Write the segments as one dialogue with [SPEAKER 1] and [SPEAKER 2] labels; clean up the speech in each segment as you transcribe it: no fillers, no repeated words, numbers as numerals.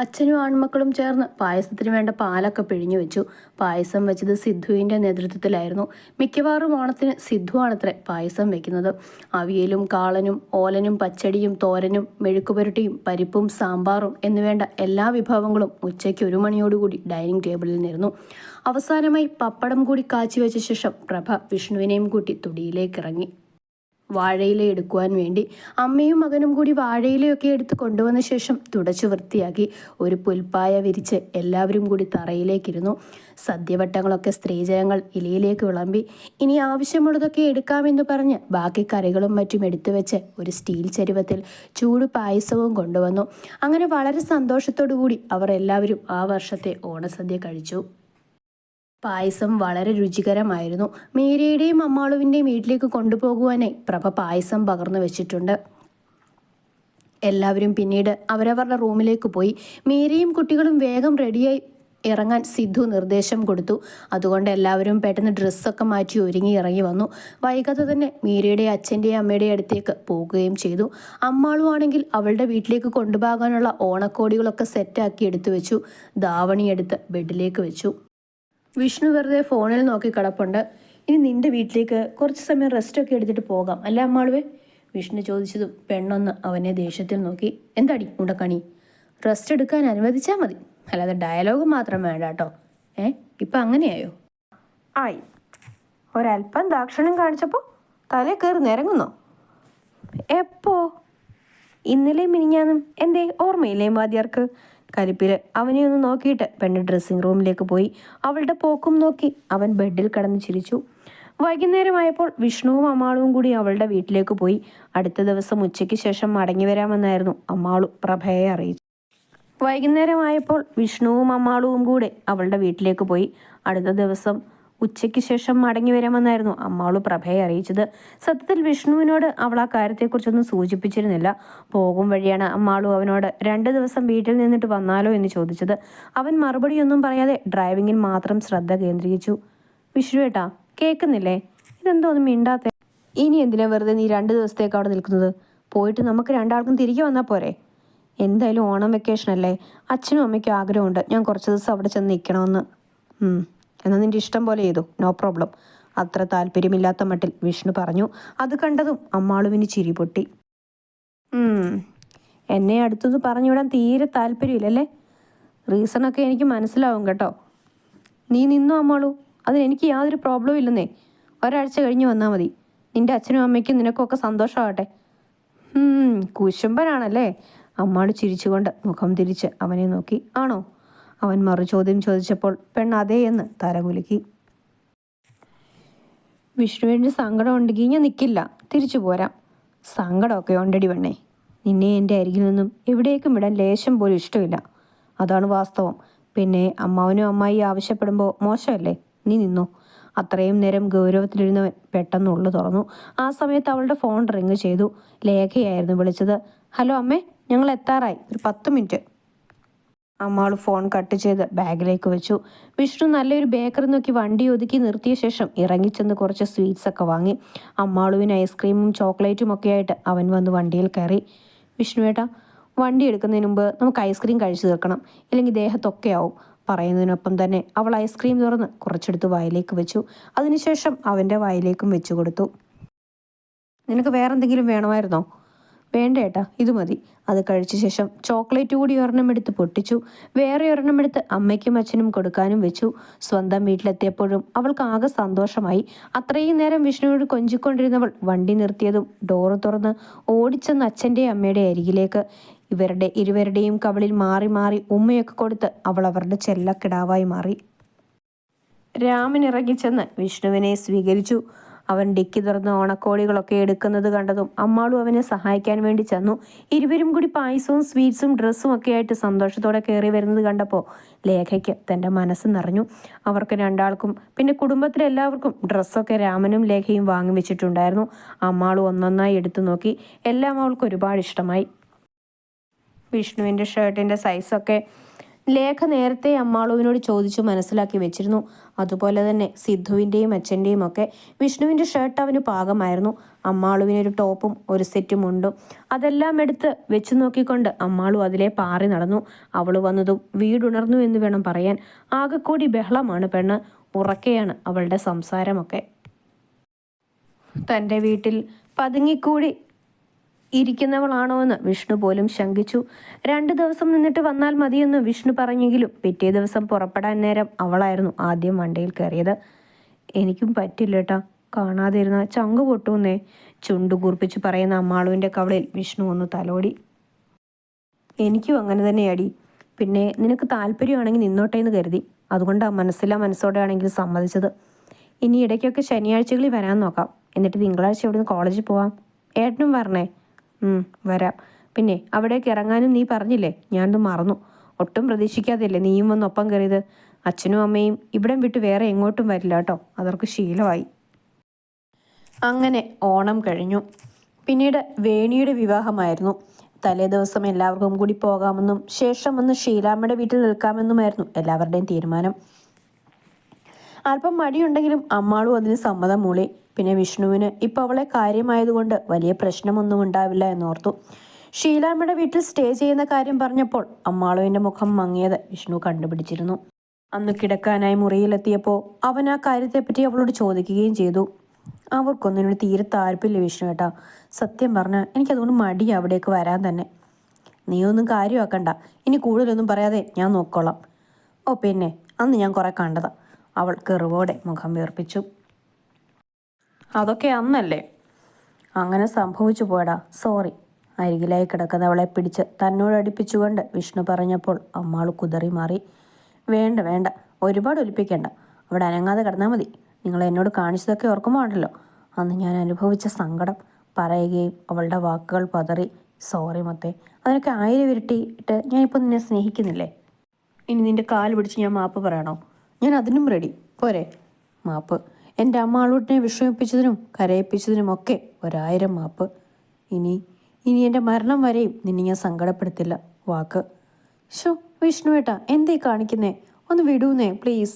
[SPEAKER 1] അച്ഛനും ആൺമക്കളും ചേർന്ന് പായസത്തിന് വേണ്ട പാലൊക്കെ പിഴിഞ്ഞു വെച്ചു. പായസം വെച്ചത് സിദ്ധുവിൻ്റെ നേതൃത്വത്തിലായിരുന്നു. മിക്കവാറും ഓണത്തിന് സിദ്ധുവാണത്രേ പായസം വെക്കുന്നത്. അവിയലും കാളനും ഓലനും പച്ചടിയും തോരനും മെഴുക്കുപുരട്ടിയും പരിപ്പും സാമ്പാറും എന്നുവേണ്ട എല്ലാ വിഭവങ്ങളും ഉച്ചയ്ക്ക് 1 മണിയോടുകൂടി ഡൈനിങ് ടേബിളിൽ നിന്നിരുന്നു. അവസാനമായി പപ്പടം കൂടി കാച്ചിവെച്ച ശേഷം പ്രഭ വിഷ്ണുവിനെയും കൂട്ടി തുടിയിലേക്ക് ഇറങ്ങി. വാഴയില എടുക്കുവാൻ വേണ്ടി അമ്മയും മകനും കൂടി വാഴയിലയൊക്കെ എടുത്ത് കൊണ്ടുവന്ന ശേഷം തുടച്ചു വൃത്തിയാക്കി ഒരു പുൽപ്പായ വിരിച്ച് എല്ലാവരും കൂടി തറയിലേക്കിരുന്നു. സദ്യവട്ടങ്ങളൊക്കെ സ്ത്രീജനങ്ങൾ ഇലയിലേക്ക് വിളമ്പി. ഇനി ആവശ്യമുള്ളതൊക്കെ എടുക്കാമെന്ന് പറഞ്ഞ് ബാക്കി കറികളും മറ്റും എടുത്തു വെച്ച് ഒരു സ്റ്റീൽ ചരുവത്തിൽ ചൂട് പായസവും കൊണ്ടുവന്നു. അങ്ങനെ വളരെ സന്തോഷത്തോടു കൂടി അവർ എല്ലാവരും ആ വർഷത്തെ ഓണസദ്യ കഴിച്ചു. പായസം വളരെ രുചികരമായിരുന്നു. മീരയുടെയും അമ്മാളുവിൻ്റെയും വീട്ടിലേക്ക് കൊണ്ടുപോകുവാനായി പ്രഭ പായസം പകർന്നു വെച്ചിട്ടുണ്ട്. എല്ലാവരും പിന്നീട് അവരവരുടെ റൂമിലേക്ക് പോയി. മീരയും കുട്ടികളും വേഗം റെഡിയായി ഇറങ്ങാൻ സിദ്ധു നിർദ്ദേശം കൊടുത്തു. അതുകൊണ്ട് എല്ലാവരും പെട്ടെന്ന് ഡ്രസ്സൊക്കെ മാറ്റി ഒരുങ്ങി ഇറങ്ങി വന്നു. വൈകാതെ തന്നെ മീരയുടെ അച്ഛൻ്റെയും അമ്മയുടെയും അടുത്തേക്ക് പോകുകയും ചെയ്തു. അമ്മാളു ആണെങ്കിൽ അവളുടെ വീട്ടിലേക്ക് കൊണ്ടുപോകാനുള്ള ഓണക്കോടികളൊക്കെ സെറ്റാക്കി എടുത്തു വെച്ചു. ധാവണി എടുത്ത് ബെഡിലേക്ക് വെച്ചു. വിഷ്ണു വെറുതെ ഫോണിൽ നോക്കി കിടപ്പുണ്ട്. ഇനി നിന്റെ വീട്ടിലേക്ക് കുറച്ച് സമയം റെസ്റ്റൊക്കെ എടുത്തിട്ട് പോകാം അല്ല അമ്മാളുവേ? വിഷ്ണു ചോദിച്ചതും പെണ്ണൊന്ന് അവനെ ദേഷ്യത്തിൽ നോക്കി. എന്താടി ഉണ്ടക്കണി? റെസ്റ്റ് എടുക്കാൻ അനുവദിച്ചാൽ മതി, അല്ലാതെ ഡയലോഗ് മാത്രം വേണ്ട കേട്ടോ. ഇപ്പം അങ്ങനെയായോ? ആയി. ഒരല്പം ദാക്ഷിണ്യം കാണിച്ചപ്പോൾ തലേ കയറി നിരങ്ങുന്നോ? എപ്പോ? ഇന്നലെ മിനിഞ്ഞാന്നും. എന്തേ ഓർമ്മയില്ലേ വാദ്യാർക്ക്? കലിപ്പിൽ അവനെ ഒന്ന് നോക്കിയിട്ട് പെണ്ണ് ഡ്രസ്സിംഗ് റൂമിലേക്ക് പോയി. അവളുടെ പോക്കും നോക്കി അവൻ ബെഡിൽ കിടന്ന് ചിരിച്ചു. വൈകുന്നേരമായപ്പോൾ വിഷ്ണുവും അമ്മാളും കൂടി അവളുടെ വീട്ടിലേക്ക് പോയി. അടുത്ത ദിവസം ഉച്ചയ്ക്ക് ശേഷം മടങ്ങി വരാമെന്നായിരുന്നു അമ്മാളു പ്രഭയെ അറിയിച്ചു. വൈകുന്നേരമായപ്പോൾ വിഷ്ണുവും അമ്മാളുവും കൂടെ അവളുടെ വീട്ടിലേക്ക് പോയി. അടുത്ത ദിവസം ഉച്ചയ്ക്ക് ശേഷം മടങ്ങി വരാമെന്നായിരുന്നു അമ്മാളു പ്രഭയെ അറിയിച്ചത്. സത്യത്തിൽ വിഷ്ണുവിനോട് അവൾ ആ കാര്യത്തെക്കുറിച്ചൊന്നും സൂചിപ്പിച്ചിരുന്നില്ല. പോകും വഴിയാണ് അമ്മാളു അവനോട് 2 ദിവസം വീട്ടിൽ നിന്നിട്ട് വന്നാലോ എന്ന് ചോദിച്ചത്. അവൻ മറുപടിയൊന്നും പറയാതെ ഡ്രൈവിങ്ങിൽ മാത്രം ശ്രദ്ധ കേന്ദ്രീകരിച്ചു. വിഷ്ണുവേട്ടാ, കേൾക്കുന്നില്ലേ? ഇതെന്തോന്നും മിണ്ടാത്തെ? ഇനി എന്തിനാ വെറുതെ നീ 2 ദിവസത്തേക്ക് അവിടെ നിൽക്കുന്നത്? പോയിട്ട് നമുക്ക് 2 ആൾക്കും തിരികെ വന്നാൽ പോരെ? എന്തായാലും ഓണം വെക്കേഷൻ അല്ലേ? അച്ഛനും അമ്മയ്ക്കും ആഗ്രഹമുണ്ട് ഞാൻ കുറച്ച് ദിവസം അവിടെ ചെന്ന് നിൽക്കണമെന്ന്. എന്നാൽ നിന്റെ ഇഷ്ടം പോലെ ചെയ്തു, നോ പ്രോബ്ലം. അത്ര താല്പര്യമില്ലാത്ത മട്ടിൽ വിഷ്ണു പറഞ്ഞു. അത് കണ്ടതും അമ്മാളുവിന് ചിരി പൊട്ടി. എന്നെ അടുത്തുനിന്ന് പറഞ്ഞുവിടാൻ തീരെ താല്പര്യമില്ലല്ലേ? റീസണൊക്കെ എനിക്ക് മനസ്സിലാവും കേട്ടോ. നീ നിന്നോ അമ്മാളു, അതിനെനിക്ക് യാതൊരു പ്രോബ്ലവും ഇല്ലെന്നേ. ഒരാഴ്ച കഴിഞ്ഞ് വന്നാൽ മതി. നിന്റെ അച്ഛനും അമ്മയ്ക്കും നിനക്കൊക്കെ സന്തോഷമാകട്ടെ. കുശുംബനാണല്ലേ? അമ്മാളു ചിരിച്ചുകൊണ്ട് മുഖം തിരിച്ച് അവനെ നോക്കി. ആണോ? അവൻ മറുചോദ്യം ചോദിച്ചപ്പോൾ പെണ്ണ് അതേ എന്ന് തലകുലുക്കി. വിഷ്ണുവിന് സങ്കടം ഉണ്ടെങ്കിൽ ഞാൻ നിൽക്കില്ല, തിരിച്ചു പോരാം. സങ്കടമൊക്കെ ഉണ്ടടി പെണ്ണേ. നിന്നെ എൻ്റെ അരികിൽ നിന്നും എവിടേക്കും വിടാൻ ലേശം പോലും ഇഷ്ടമില്ല. അതാണ് വാസ്തവം. പിന്നെ അമ്മാവനും അമ്മായി ആവശ്യപ്പെടുമ്പോൾ മോശമല്ലേ? നീ നിന്നോ. അത്രയും നേരം ഗൗരവത്തിലിരുന്നവൻ പെട്ടെന്ന് ഉള്ളു തുറന്നു. ആ സമയത്ത് അവളുടെ ഫോൺ റിങ് ചെയ്തു. ലേഖയായിരുന്നു വിളിച്ചത്. ഹലോ അമ്മേ, ഞങ്ങൾ എത്താറായി, ഒരു 10 മിനിറ്റ്. അമ്മാള് ഫോൺ കട്ട് ചെയ്ത് ബാഗിലേക്ക് വെച്ചു. വിഷ്ണു നല്ലൊരു ബേക്കറി നോക്കി വണ്ടി ഒതുക്കി നിർത്തിയ ശേഷം ഇറങ്ങിച്ചെന്ന് കുറച്ച് സ്വീറ്റ്സ് ഒക്കെ വാങ്ങി. അമ്മാളുവിന് ഐസ്ക്രീമും ചോക്ലേറ്റും ഒക്കെ ആയിട്ട് അവൻ വന്ന് വണ്ടിയിൽ കയറി. വിഷ്ണുവേട്ടാ, വണ്ടി എടുക്കുന്നതിന് മുമ്പ് നമുക്ക് ഐസ്ക്രീം കഴിച്ചു തീർക്കണം, ഇല്ലെങ്കിൽ ദേഹത്തൊക്കെ ആവും. പറയുന്നതിനൊപ്പം തന്നെ അവൾ ഐസ്ക്രീം തുറന്ന് കുറച്ചെടുത്ത് വായിലേക്ക് വെച്ചു. അതിനുശേഷം അവൻ്റെ വായിലേക്കും വെച്ചു കൊടുത്തു. നിനക്ക് വേറെന്തെങ്കിലും വേണമായിരുന്നോ? വേണ്ട ഏട്ടാ, ഇത് മതി. അത് കഴിച്ച ശേഷം ചോക്ലേറ്റ് കൂടി ഒരെണ്ണം എടുത്ത് പൊട്ടിച്ചു. വേറെ ഒരെണ്ണം എടുത്ത് അമ്മയ്ക്കും അച്ഛനും കൊടുക്കാനും വെച്ചു. സ്വന്തം വീട്ടിലെത്തിയപ്പോഴും അവൾക്ക് ആകെ സന്തോഷമായി. അത്രയും നേരം വിഷ്ണുവോട് കൊഞ്ചിക്കൊണ്ടിരുന്നവൾ വണ്ടി നിർത്തിയതും ഡോറ് തുറന്ന് ഓടിച്ചെന്ന് അച്ഛൻ്റെയും അമ്മയുടെ അരികിലേക്ക്. ഇരുവരുടെയും കവിളിൽ മാറി മാറി ഉമ്മയൊക്കെ കൊടുത്ത് അവൾ അവരുടെ ചെല്ലക്കിടാവായി മാറി. രാമൻ ഇറങ്ങിച്ചെന്ന് വിഷ്ണുവിനെ സ്വീകരിച്ചു. അവൻ ഡിക്കി തുറന്ന് ഓണക്കോടികളൊക്കെ എടുക്കുന്നത് കണ്ടതും അമ്മാളു അവനെ സഹായിക്കാൻ വേണ്ടി ചെന്നു. ഇരുവരും കൂടി പായസവും സ്വീറ്റ്സും ഡ്രസ്സും ഒക്കെ ആയിട്ട് സന്തോഷത്തോടെ കയറി വരുന്നത് കണ്ടപ്പോൾ ലേഖയ്ക്ക് തൻ്റെ മനസ്സ് നിറഞ്ഞു. അവർക്ക് 2 ആൾക്കും പിന്നെ കുടുംബത്തിലെല്ലാവർക്കും ഡ്രസ്സൊക്കെ രാമനും ലേഖയും വാങ്ങി വെച്ചിട്ടുണ്ടായിരുന്നു. അമ്മാളു ഒന്നൊന്നായി എടുത്തു നോക്കി. എല്ലാം അവൾക്ക് ഒരുപാട് ഇഷ്ടമായി. വിഷ്ണുവിൻ്റെ ഷർട്ടിൻ്റെ സൈസൊക്കെ ലേഖ നേരത്തെ അമ്മാളുവിനോട് ചോദിച്ചു മനസ്സിലാക്കി വെച്ചിരുന്നു. അതുപോലെ തന്നെ സിദ്ധുവിൻ്റെയും അച്ഛൻ്റെയും ഒക്കെ വിഷ്ണുവിൻ്റെ ഷർട്ട് അവന് പാകമായിരുന്നു. അമ്മാളുവിനൊരു ടോപ്പും ഒരു സെറ്റും ഉണ്ടും അതെല്ലാം എടുത്ത് വെച്ചു നോക്കിക്കൊണ്ട് അമ്മാളു അതിലെ പാറി നടന്നു. അവൾ വന്നതും വീടുണർന്നു എന്ന് വേണം പറയാൻ. ആകെക്കൂടി ബഹളമാണ് പെണ്ണ്. ഉറക്കെയാണ് അവളുടെ സംസാരമൊക്കെ. തൻ്റെ വീട്ടിൽ പതുങ്ങിക്കൂടി ഇരിക്കുന്നവളാണോ എന്ന് വിഷ്ണു പോലും ശങ്കിച്ചു. 2 ദിവസം നിന്നിട്ട് വന്നാൽ മതിയെന്ന് വിഷ്ണു പറഞ്ഞെങ്കിലും പിറ്റേ ദിവസം പുറപ്പെടാൻ നേരം അവളായിരുന്നു ആദ്യം വണ്ടിയിൽ കയറിയത്. എനിക്കും പറ്റില്ലേട്ടാ, കാണാതെ ഇരുന്ന ചങ്ക് പൊട്ടുന്നേ, ചുണ്ടു കൂർപ്പിച്ച് പറയുന്ന അമ്മാളുവിൻ്റെ കവളിൽ വിഷ്ണു ഒന്ന് തലോടി. എനിക്കും അങ്ങനെ തന്നെയാടി. പിന്നെ നിനക്ക് താല്പര്യമാണെങ്കിൽ നിന്നോട്ടെ എന്ന് കരുതി. അതുകൊണ്ടാണ് മനസ്സോടെ ആണെങ്കിൽ സമ്മതിച്ചത്. ഇനി ഇടയ്ക്കൊക്കെ ശനിയാഴ്ചകളിൽ വരാൻ നോക്കാം. എന്നിട്ട് തിങ്കളാഴ്ച ഇവിടുന്ന് കോളേജിൽ പോവാം. ഏട്ടനും വരണേ? വരാം. പിന്നെ അവിടേക്ക് ഇറങ്ങാനും നീ പറഞ്ഞില്ലേ, ഞാനത് മറന്നു. ഒട്ടും പ്രതീക്ഷിക്കാതെയല്ലേ നീയും വന്ന് ഒപ്പം കയറിയത്. അച്ഛനും അമ്മയും ഇവിടം വിട്ട് വേറെ എങ്ങോട്ടും വരില്ല കേട്ടോ, അതവർക്ക് ശീലമായി. അങ്ങനെ ഓണം കഴിഞ്ഞു. പിന്നീട് വേണിയുടെ വിവാഹമായിരുന്നു. തലേ ദിവസം എല്ലാവർക്കും കൂടി പോകാമെന്നും ശേഷം വന്ന് ഷീലാമ്മയുടെ വീട്ടിൽ നിൽക്കാമെന്നുമായിരുന്നു എല്ലാവരുടെയും തീരുമാനം. അല്പം മടിയുണ്ടെങ്കിലും അമ്മാളും അതിന് സമ്മതം മൂളി. പിന്നെ വിഷ്ണുവിന് ഇപ്പോൾ അവളെ കാര്യമായതുകൊണ്ട് വലിയ പ്രശ്നമൊന്നും ഉണ്ടാവില്ല എന്നോർത്തു. ഷീലാമ്മയുടെ വീട്ടിൽ സ്റ്റേ ചെയ്യുന്ന കാര്യം പറഞ്ഞപ്പോൾ അമ്മാളുവിൻ്റെ മുഖം മങ്ങിയത് വിഷ്ണു കണ്ടുപിടിച്ചിരുന്നു. അന്ന് കിടക്കാനായി മുറിയിലെത്തിയപ്പോൾ അവൻ ആ കാര്യത്തെപ്പറ്റി അവളോട് ചോദിക്കുകയും ചെയ്തു. അവർക്കൊന്നിനോട് തീരെ താല്പര്യമില്ല വിഷ്ണു ഏട്ടാ. സത്യം പറഞ്ഞാൽ എനിക്കതുകൊണ്ട് മടിയാ അവിടേക്ക് വരാൻ തന്നെ. നീ ഒന്നും കാര്യമാക്കണ്ട. ഇനി കൂടുതലൊന്നും പറയാതെ ഞാൻ നോക്കിക്കോളാം. ഓ പിന്നെ അന്ന് ഞാൻ കുറെ കണ്ടതാ. അവൾ കെറുവോടെ മുഖം വീർപ്പിച്ചു. അതൊക്കെ അന്നല്ലേ. അങ്ങനെ സംഭവിച്ചു പോയടാ, സോറി. അരികിലായി കിടക്കുന്നവളെ പിടിച്ച് തന്നോട് അടുപ്പിച്ചുകൊണ്ട് വിഷ്ണു പറഞ്ഞപ്പോൾ അമ്മാള് കുതറി മാറി. വേണ്ട വേണ്ട, ഒരുപാട് ഒലിപ്പിക്കേണ്ട. അവിടെ അനങ്ങാതെ കിടന്നാൽ മതി. നിങ്ങൾ എന്നോട് കാണിച്ചതൊക്കെ ഓർക്കുമ്പോൾ ഉണ്ടല്ലോ അന്ന് ഞാൻ അനുഭവിച്ച സങ്കടം പറയുകയും അവളുടെ വാക്കുകൾ പതറി. സോറി മൊത്തേ, അതിനൊക്കെ 1000 ഇരട്ടിയിട്ട് ഞാനിപ്പോൾ നിന്നെ സ്നേഹിക്കുന്നില്ലേ. ഇനി നിന്റെ കാല് പിടിച്ച് ഞാൻ മാപ്പ് പറയണോ? ഞാൻ അതിനും റെഡി. പോരെ മാപ്പ്? എൻ്റെ അമ്മാളൂട്ടിനെ വിഷമിപ്പിച്ചതിനും കരയിപ്പിച്ചതിനുമൊക്കെ 1000 മാപ്പ്. ഇനി എൻ്റെ മരണം വരെയും നിന്നെ ഞാൻ സങ്കടപ്പെടുത്തില്ല. വാക്ക്. ഷോ വിഷ്ണു ഏട്ടാ, എന്തേ കാണിക്കുന്നേ? ഒന്ന് വിടൂന്നേ പ്ലീസ്.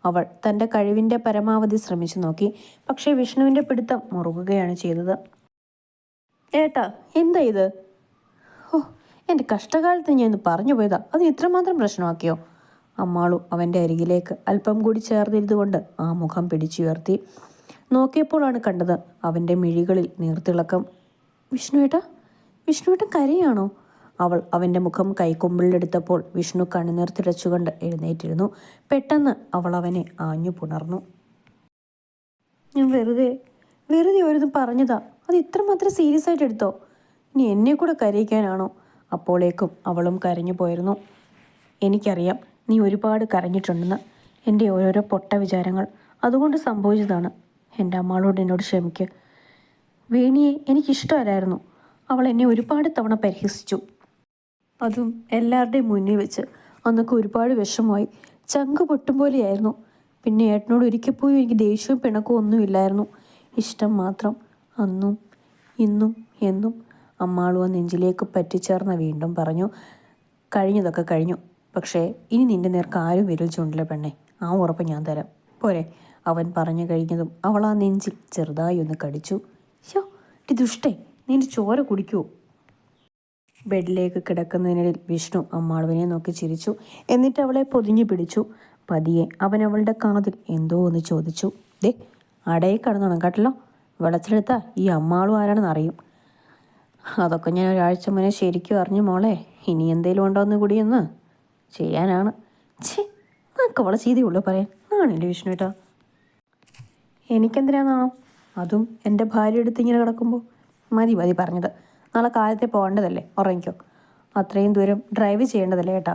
[SPEAKER 1] അവൾ തൻ്റെ കഴിവിൻ്റെ പരമാവധി ശ്രമിച്ചു നോക്കി. പക്ഷേ വിഷ്ണുവിൻ്റെ പിടുത്തം മുറുകുകയാണ് ചെയ്തത്. ഏട്ടാ എന്താ ഇത്? ഓ, എൻ്റെ കഷ്ടകാലത്ത് ഞാൻ ഇന്ന് പറഞ്ഞു പോയതാ, അതിന് ഇത്രമാത്രം പ്രശ്നമാക്കിയോ? അമ്മാളു അവൻ്റെ അരികിലേക്ക് അല്പം കൂടി ചേർന്നിരുന്നുകൊണ്ട് ആ മുഖം പിടിച്ചുയർത്തി നോക്കിയപ്പോഴാണ് കണ്ടത് അവൻ്റെ മിഴികളിൽ നീർത്തിളക്കം. വിഷ്ണുവേട്ടൻ കരയാണോ? അവൾ അവൻ്റെ മുഖം കൈക്കൊമ്പിളിലെടുത്തപ്പോൾ വിഷ്ണു കണ്ണുനീർ തിടച്ചുകൊണ്ട് എഴുന്നേറ്റിരുന്നു. പെട്ടെന്ന് അവൾ അവനെ ആഞ്ഞു പുണർന്നു. ഞാൻ വെറുതെ ഓരോന്നും പറഞ്ഞതാ, അത് ഇത്രമാത്രം സീരിയസ് ആയിട്ട് എടുത്തോ? ഇനി എന്നെ കൂടെ കരയിക്കാനാണോ? അപ്പോഴേക്കും അവളും കരഞ്ഞു പോയിരുന്നു. എനിക്കറിയാം നീ ഒരുപാട് കരഞ്ഞിട്ടുണ്ടെന്ന്. എൻ്റെ ഓരോരോ പൊട്ട വിചാരങ്ങൾ, അതുകൊണ്ട് സംഭവിച്ചതാണ്. എൻ്റെ അമ്മാളോട് എന്നോട് ക്ഷമിക്ക്. വേണിയെ എനിക്കിഷ്ടമല്ലായിരുന്നു. അവൾ എന്നെ ഒരുപാട് തവണ പരിഹസിച്ചു, അതും എല്ലാവരുടെയും മുന്നിൽ വെച്ച്. അന്നൊക്കെ ഒരുപാട് വിഷമമായി, ചങ്ക് പൊട്ടും പോലെയായിരുന്നു. പിന്നെ ഏട്ടനോട് ഒരിക്കൽ പോലും എനിക്ക് ദേഷ്യവും പിണക്കവും ഒന്നുമില്ലായിരുന്നു, ഇഷ്ടം മാത്രം. അന്നും ഇന്നും എന്നും. അമ്മാളുവ നെഞ്ചിലേക്ക് പറ്റിച്ചേർന്ന് വീണ്ടും പറഞ്ഞു. കഴിഞ്ഞതൊക്കെ കഴിഞ്ഞു. പക്ഷേ ഇനി നിന്റെ നേർക്ക് ആരും വിരൽ ചൂണ്ടില്ല പെണ്ണെ, ആ ഉറപ്പ് ഞാൻ തരാം. പോരെ? അവൻ പറഞ്ഞു കഴിഞ്ഞതും അവൾ ആ നെഞ്ചിൽ ചെറുതായി ഒന്ന് കടിച്ചു. യോ ദുഷ്ടേ, നിന്റെ ചോര കുടിക്കുവോ? ബെഡിലേക്ക് കിടക്കുന്നതിനിടയിൽ വിഷ്ണു അമ്മാളുവിനെ നോക്കി ചിരിച്ചു. എന്നിട്ട് അവളെ പൊതിഞ്ഞു പിടിച്ചു. പതിയെ അവൻ അവളുടെ കാതിൽ എന്തോ ഒന്ന് ചോദിച്ചു. ദേ അടയിൽ കിടന്നോണം കേട്ടല്ലോ. വെളച്ചെടുത്താൽ ഈ അമ്മാളും ആരാണെന്ന് അറിയും. അതൊക്കെ ഞാൻ ഒരാഴ്ച മുന്നേ ശരിക്കും അറിഞ്ഞു മോളെ. ഇനി എന്തേലും ഉണ്ടോയെന്ന് കൂടിയൊന്ന് ചെയ്യാനാണ്. ഛേ, നമുക്ക് അവളെ ചെയ്തേയുള്ളൂ പറയാൻ. ആണല്ലേ വിഷ്ണു ഏട്ടാ? എനിക്കെന്തിനാന്നാണോ? അതും എൻ്റെ ഭാര്യ എടുത്ത് ഇങ്ങനെ കിടക്കുമ്പോൾ. മതി പറഞ്ഞത്. നാളെ കാലത്തെ പോകേണ്ടതല്ലേ, ഉറങ്ങിക്കോ. അത്രയും ദൂരം ഡ്രൈവ് ചെയ്യേണ്ടതല്ലേ ഏട്ടാ?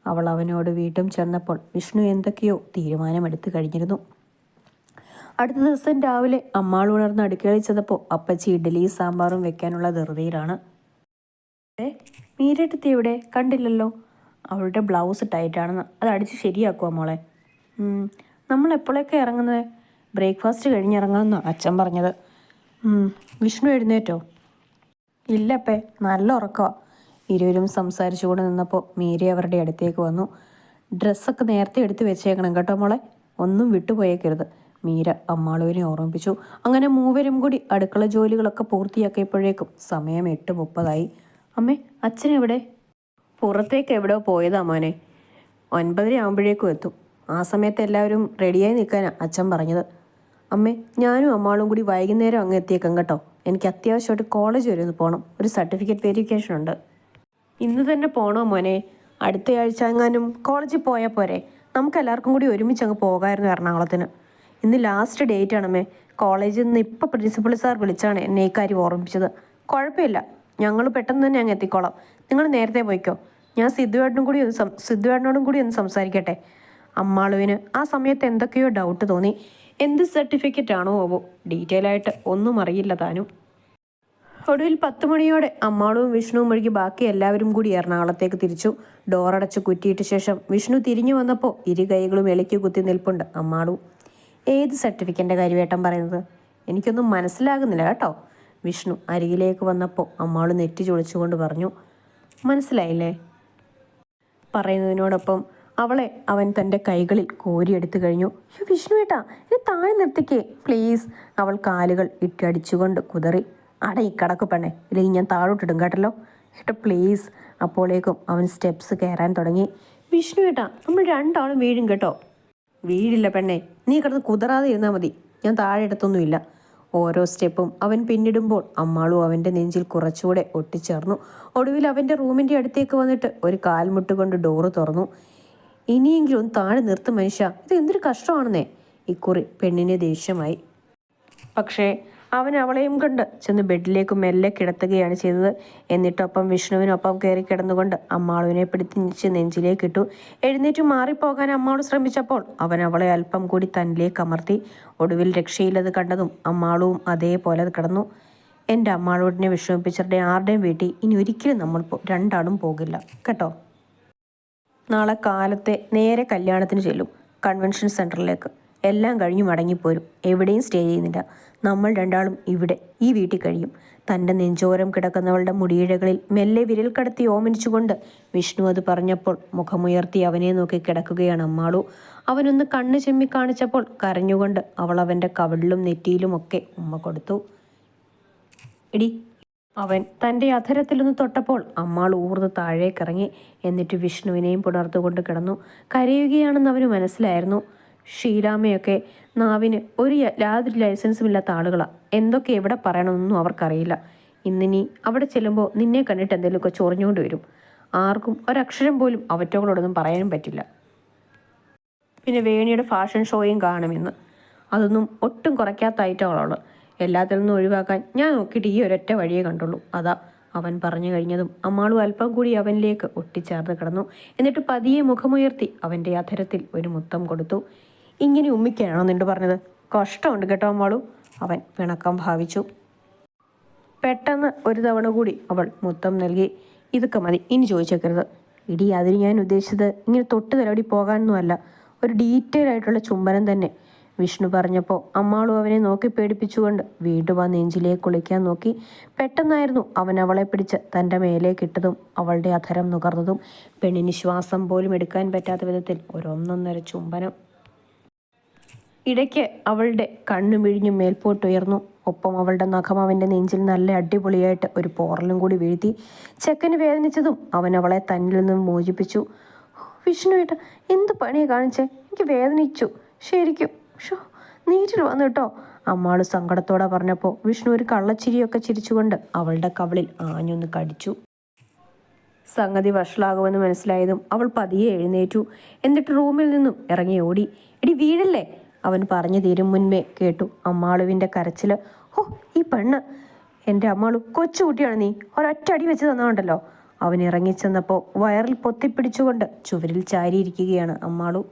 [SPEAKER 1] അവൾ അവനോട് വീണ്ടും ചെന്നപ്പോൾ വിഷ്ണു എന്തൊക്കെയോ തീരുമാനമെടുത്ത് കഴിഞ്ഞിരുന്നു. അടുത്ത ദിവസം രാവിലെ അമ്മാൾ ഉണർന്ന് അടുക്കളയിൽ ചെന്നപ്പോൾ അപ്പച്ചി ഇഡ്ഡലിയും സാമ്പാറും വെക്കാനുള്ള ധൃതിയിലാണ്. മീരേട്ടത്തി എവിടെ? കണ്ടില്ലല്ലോ. അവളുടെ ബ്ലൗസ് ടൈറ്റാണെന്ന് അത് അടിച്ച് ശരിയാക്കുവാ മോളെ. നമ്മൾ എപ്പോഴൊക്കെ ഇറങ്ങുന്നത്? ബ്രേക്ക്ഫാസ്റ്റ് കഴിഞ്ഞിറങ്ങാമെന്നാണ് അച്ഛൻ പറഞ്ഞത്. വിഷ്ണു എഴുന്നേറ്റോ? ഇല്ലപ്പേ, നല്ല ഉറക്കമാണ്. ഇരുവരും സംസാരിച്ചുകൊണ്ട് നിന്നപ്പോൾ മീര അവരുടെ അടുത്തേക്ക് വന്നു.
[SPEAKER 2] ഡ്രസ്സൊക്കെ നേരത്തെ എടുത്ത് വെച്ചേക്കണം കേട്ടോ മോളെ, ഒന്നും വിട്ടുപോയേക്കരുത്, മീര അമ്മാളുവിനെ ഓർമ്മിപ്പിച്ചു. അങ്ങനെ മൂവരും കൂടി അടുക്കള ജോലികളൊക്കെ പൂർത്തിയാക്കിയപ്പോഴേക്കും സമയം 8:30. അമ്മേ, അച്ഛനെവിടെ? പുറത്തേക്ക് എവിടെയോ പോയതാ മോനെ, 9:30 ആകുമ്പോഴേക്കും എത്തും. ആ സമയത്ത് എല്ലാവരും റെഡിയായി നിൽക്കാനാണ് അച്ഛൻ പറഞ്ഞത്. അമ്മേ, ഞാനും അമ്മാളും കൂടി വൈകുന്നേരം അങ്ങ് എത്തിയേക്കാം കേട്ടോ, എനിക്ക് അത്യാവശ്യമായിട്ട് കോളേജ് വരെ ഒന്ന് പോകണം, ഒരു സർട്ടിഫിക്കറ്റ് വെരിഫിക്കേഷൻ ഉണ്ട്. ഇന്ന് തന്നെ പോകണോ മോനെ? അടുത്ത ആഴ്ച എങ്ങാനും കോളേജിൽ പോയാൽ പോരെ? നമുക്കെല്ലാവർക്കും കൂടി ഒരുമിച്ച് അങ്ങ് പോകാമായിരുന്നു എറണാകുളത്തിന്. ഇന്ന് ലാസ്റ്റ് ഡേറ്റ് ആണമ്മേ. കോളേജിൽ നിന്ന് ഇപ്പോൾ പ്രിൻസിപ്പൽ സാർ വിളിച്ചാണ് എന്നെ ഈ കാര്യം ഓർമ്മിപ്പിച്ചത്. കുഴപ്പമില്ല, ഞങ്ങൾ പെട്ടെന്ന് തന്നെ അങ്ങ് എത്തിക്കോളാം, നിങ്ങൾ നേരത്തെ പോയിക്കോ. ഞാൻ സിദ്ധുവേട്ടനോടും കൂടി ഒന്ന് സംസാരിക്കട്ടെ. അമ്മാളുവിന് ആ സമയത്ത് എന്തൊക്കെയോ ഡൗട്ട് തോന്നി. എന്ത് സർട്ടിഫിക്കറ്റ് ആണോ ആവോ, ഡീറ്റെയിൽ ആയിട്ട് ഒന്നും അറിയില്ല താനും. ഒടുവിൽ 10 മണിയോടെ അമ്മാളും വിഷ്ണുവും ഒഴുകി ബാക്കി എല്ലാവരും കൂടി എറണാകുളത്തേക്ക് തിരിച്ചു. ഡോറടച്ച് കുറ്റിയിട്ട ശേഷം വിഷ്ണു തിരിഞ്ഞു വന്നപ്പോൾ ഇരു കൈകളും ഇലയ്ക്ക് കുത്തി നിൽപ്പുണ്ട് അമ്മാളു. ഏത് സർട്ടിഫിക്കറ്റിൻ്റെ കാര്യമായിട്ടാണ് പറയുന്നത്? എനിക്കൊന്നും മനസ്സിലാകുന്നില്ല കേട്ടോ. വിഷ്ണു അരികിലേക്ക് വന്നപ്പോൾ അമ്മാളു നെറ്റി ചൊളിച്ചുകൊണ്ട് പറഞ്ഞു. മനസ്സിലായില്ലേ? പറയുന്നതിനോടൊപ്പം അവളെ അവൻ തൻ്റെ കൈകളിൽ കോരിയെടുത്തു കഴിഞ്ഞു. വിഷ്ണു ഏട്ടാ, ഇത് താഴെ നിർത്തിക്കേ പ്ലീസ്. അവൾ കാലുകൾ ഇട്ടടിച്ചുകൊണ്ട് കുതറി. ഈ കിടക്കു പെണ്ണേ, ഇല്ലെങ്കിൽ ഞാൻ താഴോട്ടിടും കേട്ടല്ലോ ഏട്ടാ പ്ലീസ്. അപ്പോഴേക്കും അവൻ സ്റ്റെപ്സ് കയറാൻ തുടങ്ങി. വിഷ്ണു ഏട്ടാ, നമ്മൾ രണ്ടാളും വീഴും കേട്ടോ. വീഴില്ല പെണ്ണേ, നീ കിടന്ന് കുതറാതെ ഇരുന്നാൽ മതി, ഞാൻ താഴെ ഇടത്തൊന്നുമില്ല. ഓരോ സ്റ്റെപ്പും അവൻ പിന്നിടുമ്പോൾ അമ്മാളു അവൻ്റെ നെഞ്ചിൽ കുറച്ചുകൂടെ ഒട്ടിച്ചേർന്നു. ഒടുവിൽ അവൻ്റെ റൂമിൻ്റെ അടുത്തേക്ക് വന്നിട്ട് ഒരു കാൽമുട്ട് കൊണ്ട് ഡോറ് തുറന്നു. ഇനിയെങ്കിലും ഒന്ന് താഴെ നിർത്തും മനുഷ്യ, ഇത് എന്തൊരു കഷ്ടമാണെന്നേ. ഇക്കുറി പെണ്ണിനെ ദേഷ്യമായി. പക്ഷേ അവൻ അവളെയും കണ്ട് ചെന്ന് ബെഡിലേക്ക് മെല്ലെ കിടത്തുകയാണ് ചെയ്തത്. എന്നിട്ടൊപ്പം വിഷ്ണുവിനൊപ്പം കയറി കിടന്നുകൊണ്ട് അമ്മാളുവിനെ പിടിച്ച് നെഞ്ചിലേക്കിട്ടു. എഴുന്നേറ്റ് മാറിപ്പോകാൻ അമ്മാളു ശ്രമിച്ചപ്പോൾ അവൻ അവളെ അല്പം കൂടി തന്നിലേക്ക് അമർത്തി. ഒടുവിൽ രക്ഷയില്ലത് കണ്ടതും അമ്മാളുവും അതേപോലെ കിടന്നു. എൻ്റെ അമ്മാളോടിനെ വിഷമിപ്പിച്ചിട്ട് ആരുടെയും വീട്ടിൽ ഇനി ഒരിക്കലും നമ്മൾ രണ്ടാളും പോകില്ല കേട്ടോ. നാളെ കാലത്തെ നേരെ കല്യാണത്തിന് ചെല്ലും, കൺവെൻഷൻ സെൻറ്ററിലേക്ക്. എല്ലാം കഴിഞ്ഞ് മടങ്ങിപ്പോരും, എവിടെയും സ്റ്റേ ചെയ്യുന്നില്ല. നമ്മൾ രണ്ടാളും ഇവിടെ ഈ വീട്ടിൽ കഴിയും. തൻ്റെ നെഞ്ചോരം കിടക്കുന്നവളുടെ മുടിയിഴകളിൽ മെല്ലെ വിരൽ കടത്തി ഓമനിച്ചുകൊണ്ട് വിഷ്ണു അത് പറഞ്ഞപ്പോൾ മുഖമുയർത്തി അവനെ നോക്കി കിടക്കുകയാണ് അമ്മാളു. അവനൊന്ന് കണ്ണ് ചെമ്മി കാണിച്ചപ്പോൾ കരഞ്ഞുകൊണ്ട് അവൾ അവൻ്റെ കവിളിലും നെറ്റിയിലുമൊക്കെ ഉമ്മ കൊടുത്തു. എടി, അവൻ തൻ്റെ അധരത്തിലൊന്ന് തൊട്ടപ്പോൾ അമ്മാൾ ഊർന്ന് താഴേക്കിറങ്ങി. എന്നിട്ട് വിഷ്ണുവിനെയും പുണർത്തുകൊണ്ട് കിടന്നു. കരയുകയാണെന്ന് അവന് മനസ്സിലായിരുന്നു. ഷീലാമ്മയൊക്കെ നാവിന് യാതൊരു ലൈസൻസും ഇല്ലാത്ത ആളുകളാണ്. എന്തൊക്കെ എവിടെ പറയണമെന്നൊന്നും അവർക്കറിയില്ല. ഇന്നിനി അവിടെ ചെല്ലുമ്പോൾ നിന്നെ കണ്ടിട്ട് എന്തെങ്കിലുമൊക്കെ ചൊറിഞ്ഞുകൊണ്ട് വരും. ആർക്കും ഒരക്ഷരം പോലും അവറ്റകളോടൊന്നും പറയാനും പറ്റില്ല. പിന്നെ വേണിയുടെ ഫാഷൻ ഷോയും കാണുമെന്ന്, അതൊന്നും ഒട്ടും കുറയ്ക്കാത്തായിട്ടാണ്. എല്ലാത്തിൽ നിന്നും ഒഴിവാക്കാൻ ഞാൻ നോക്കിയിട്ട് ഈ ഒരൊറ്റ വഴിയേ കണ്ടുള്ളൂ. അതാ. അവൻ പറഞ്ഞു കഴിഞ്ഞതും അമ്മാളു അല്പം കൂടി അവനിലേക്ക് ഒട്ടിച്ചേർന്ന് കിടന്നു. എന്നിട്ട് പതിയെ മുഖമുയർത്തി അവൻ്റെ അധരത്തിൽ ഒരു മുത്തം കൊടുത്തു. ഇങ്ങനെ ഉമ്മിക്കാണോ നിണ്ട് പറഞ്ഞത്? കഷ്ടമുണ്ട് കേട്ടോ അമ്മാളു, അവൻ പിണക്കം ഭാവിച്ചു. പെട്ടെന്ന് ഒരു തവണ കൂടി അവൾ മുത്തം നൽകി. ഇതൊക്കെ മതി, ഇനി ചോദിച്ചേക്കരുത്. ഇടി, അതിന് ഞാൻ ഉദ്ദേശിച്ചത് ഇങ്ങനെ തൊട്ട് തലോടി പോകാനൊന്നുമല്ല, ഒരു ഡീറ്റെയിൽ ആയിട്ടുള്ള ചുംബനം തന്നെ. വിഷ്ണു പറഞ്ഞപ്പോൾ അമ്മാളു അവനെ നോക്കി പേടിപ്പിച്ചുകൊണ്ട് വീണ്ടും ആ നെഞ്ചിലേക്ക് കുളിക്കാൻ നോക്കി. പെട്ടെന്നായിരുന്നു അവൻ അവളെ പിടിച്ച് തൻ്റെ മേലേക്കിട്ടതും അവളുടെ അധരം നുകർന്നതും. പെണ്ണിന് ശ്വാസം പോലും എടുക്കാൻ പറ്റാത്ത വിധത്തിൽ ഒരൊന്നൊന്നര ചുംബനം. ഇടയ്ക്ക് അവളുടെ കണ്ണു മിഴിഞ്ഞു മേൽപോട്ടുയർന്നു. ഒപ്പം അവളുടെ നഖം അവൻ്റെ നെഞ്ചിൽ നല്ല അടിപൊളിയായിട്ട് ഒരു പോറലും കൂടി വീഴ്ത്തി. ചെക്കന് വേദനിച്ചതും അവൻ അവളെ തന്നിൽ നിന്നും മോചിപ്പിച്ചു. വിഷ്ണു ഏട്ടാ, എന്ത് പണിയാണ് കാണിച്ചേ? എനിക്ക് വേദനിച്ചു ശരിക്കും. നീറ്റിൽ വന്നു കേട്ടോ, അമ്മാള് സങ്കടത്തോടെ പറഞ്ഞപ്പോൾ വിഷ്ണു ഒരു കള്ളച്ചിരിയൊക്കെ ചിരിച്ചുകൊണ്ട് അവളുടെ കവിളിൽ ആഞ്ഞൊന്ന് കടിച്ചു. സംഗതി വഷളാകുമെന്ന് മനസ്സിലായതും അവൾ പതിയെ എഴുന്നേറ്റു. എന്നിട്ട് റൂമിൽ നിന്നും ഇറങ്ങി ഓടി. എടി വീഴല്ലേ, അവൻ പറഞ്ഞു തീരും മുൻപേ കേട്ടു അമ്മാളുവിൻ്റെ കരച്ചിൽ. ഈ പെണ്ണ്, എൻ്റെ അമ്മാളു കൊച്ചുകുട്ടിയാണ് നീ, ഒരൊറ്റ അടി വെച്ച് തന്നോണ്ടല്ലോ. അവൻ ഇറങ്ങിച്ചെന്നപ്പോൾ വയറിൽ പൊത്തിപ്പിടിച്ചുകൊണ്ട് ചുവരിൽ ചാരിയിരിക്കുകയാണ് അമ്മാളു.